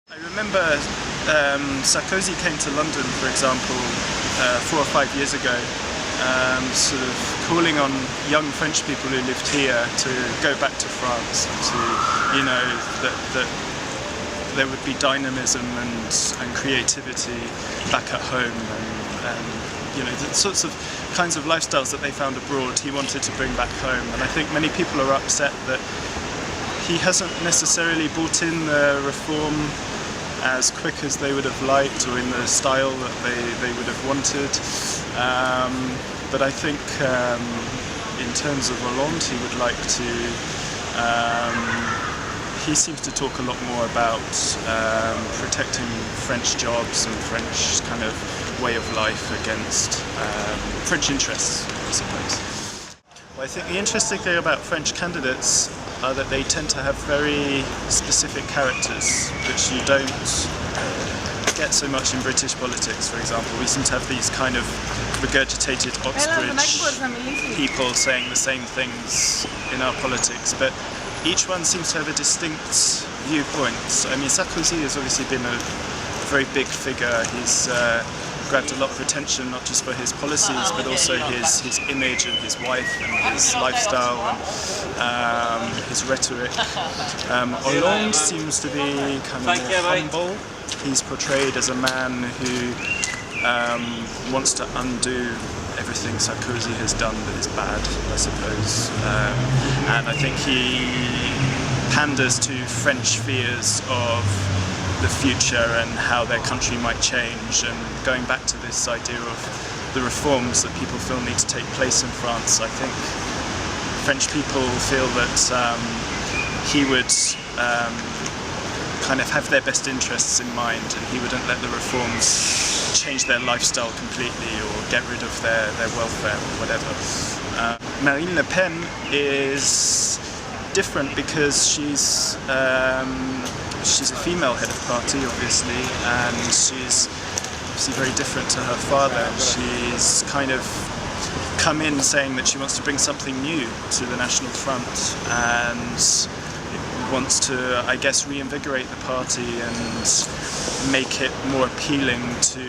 I remember Sarkozy came to London, for example, 4 or 5 years ago, sort of calling on young French people who lived here to go back to France, to, you know, that there would be dynamism and creativity back at home, and you know, the sorts of kinds of lifestyles that they found abroad he wanted to bring back home. And I think many people are upset that he hasn't necessarily brought in the reform as quick as they would have liked, or in the style that they would have wanted. But I think in terms of Hollande, he would like to, he seems to talk a lot more about protecting French jobs and French kind of way of life against French interests, I suppose. Well, I think the interesting thing about French candidates are that they tend to have very specific characters, which you don't get so much in British politics, for example. We seem to have these kind of regurgitated Oxbridge people saying the same things in our politics, but each one seems to have a distinct viewpoint. I mean, Sarkozy has obviously been a very big figure. He's grabbed a lot of attention, not just for his policies, but also his image and his wife and his lifestyle and his rhetoric. Hollande seems to be kind of more humble. He's portrayed as a man who wants to undo everything Sarkozy has done that is bad, I suppose. And I think he panders to French fears of the future and how their country might change, and going back to this idea of the reforms that people feel need to take place in France. I think French people feel that he would kind of have their best interests in mind, and he wouldn't let the reforms change their lifestyle completely or get rid of their welfare or whatever. Marine Le Pen is different because she's a female head of party, obviously, and she's obviously very different to her father. She's kind of come in saying that she wants to bring something new to the National Front and wants to, I guess, reinvigorate the party and make it more appealing to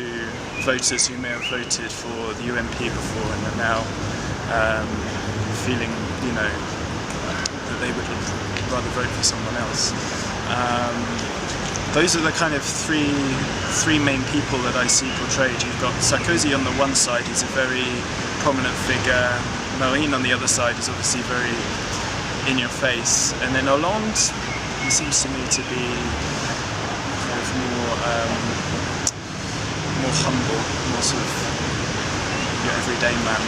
voters who may have voted for the UMP before and are now feeling, you know, that they would rather vote for someone else. Those are the kind of three main people that I see portrayed. You've got Sarkozy on the one side, he's a very prominent figure. Marine on the other side is obviously very in your face. And then Hollande, he seems to me to be kind of more humble, more sort of your everyday man.